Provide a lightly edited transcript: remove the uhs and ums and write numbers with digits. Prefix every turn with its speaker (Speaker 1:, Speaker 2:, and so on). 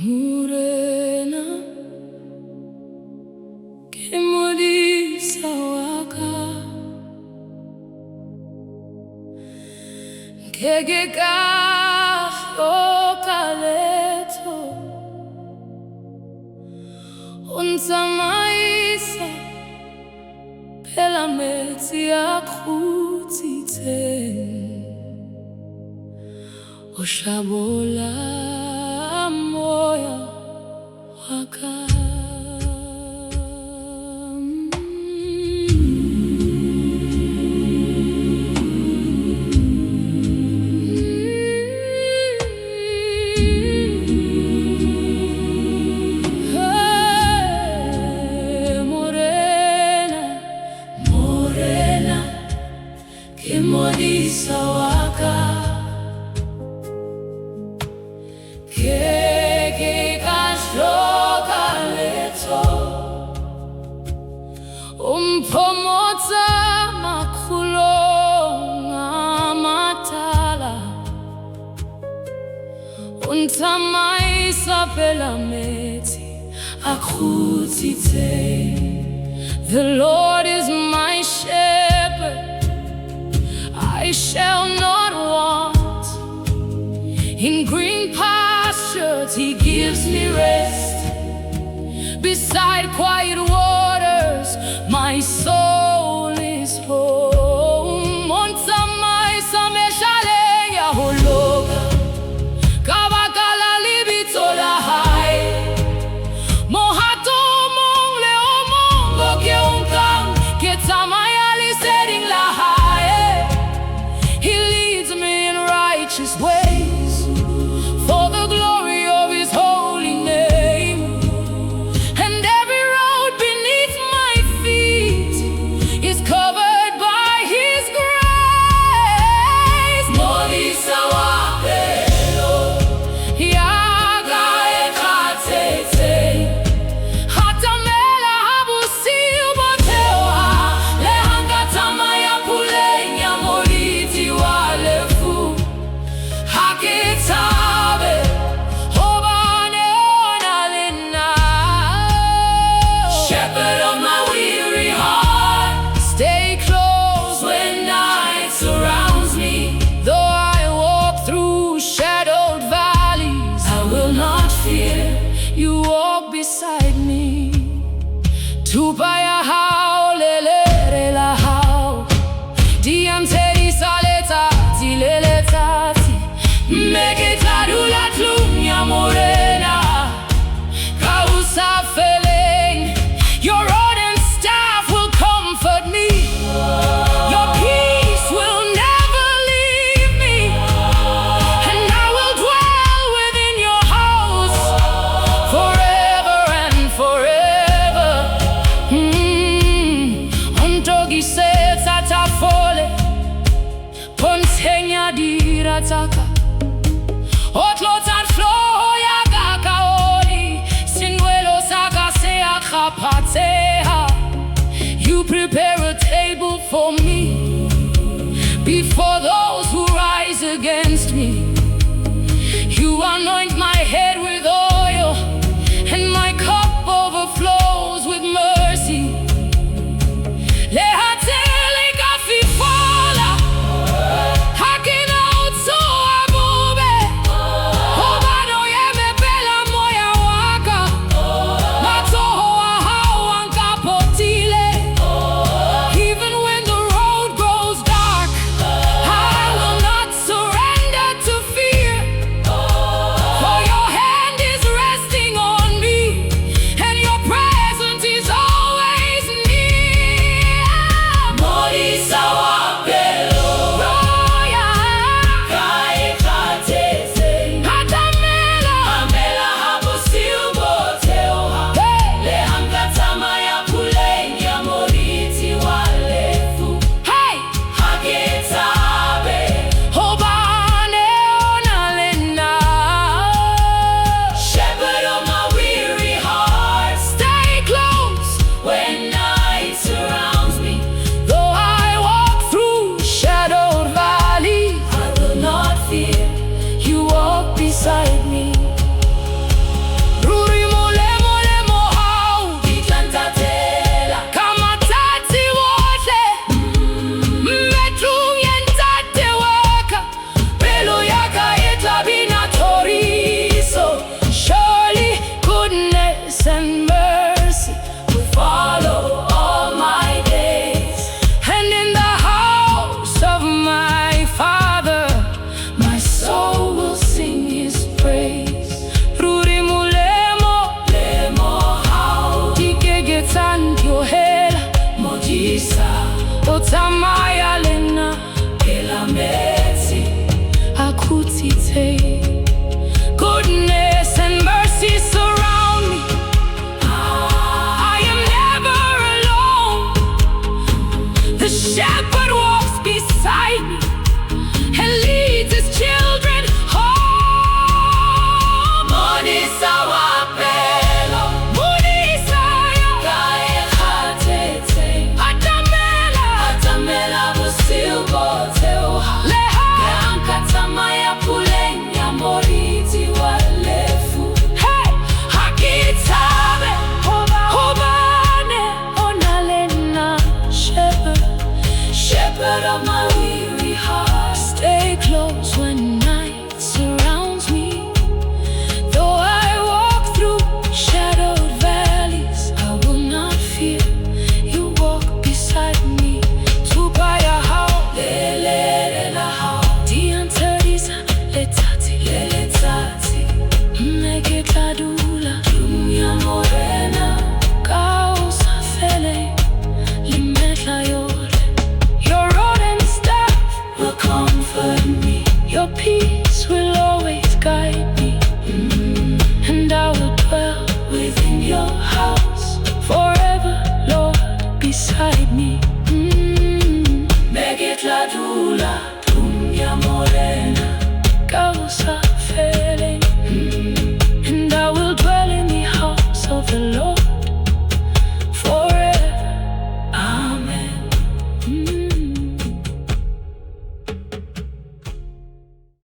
Speaker 1: Morena, que Modisa waka, que kaleto, unsamaisa, pela meti akhutite, oshabola moya waka. Modisa waka, que kaleto, pomota makulo ngamatala, untamaisa pela meti akhutite. The Lord is my shepherd, I shall not want. In green pastures he gives me rest. Beside quiet waters my soul is home. Untamaisa meshale ya hologa, kabakala libitola hai. Mohato mongle omongo ke unkam ke tamaya li setting la hai. Ways for the glory of his holy name, and every road beneath my feet is covered by his grace. Modisa wapelo yaga ekatete, hatamela habusil botewa lehanga tamaya pulenya moriti walefu. Shepherd of my weary heart, stay close when night surrounds me. Though I walk through shadowed valleys, I will not fear. You walk beside me. Tupaya hao lele la hao, diante saleta tilele tati. Make it la tlumya morena, kausa feeling. Your rod and staff will comfort me. Your peace will never leave me, and I will dwell within your house forever and forever. Ontogi se tatafole, ponsenya dirataka. Otlotan flow yaga mi amor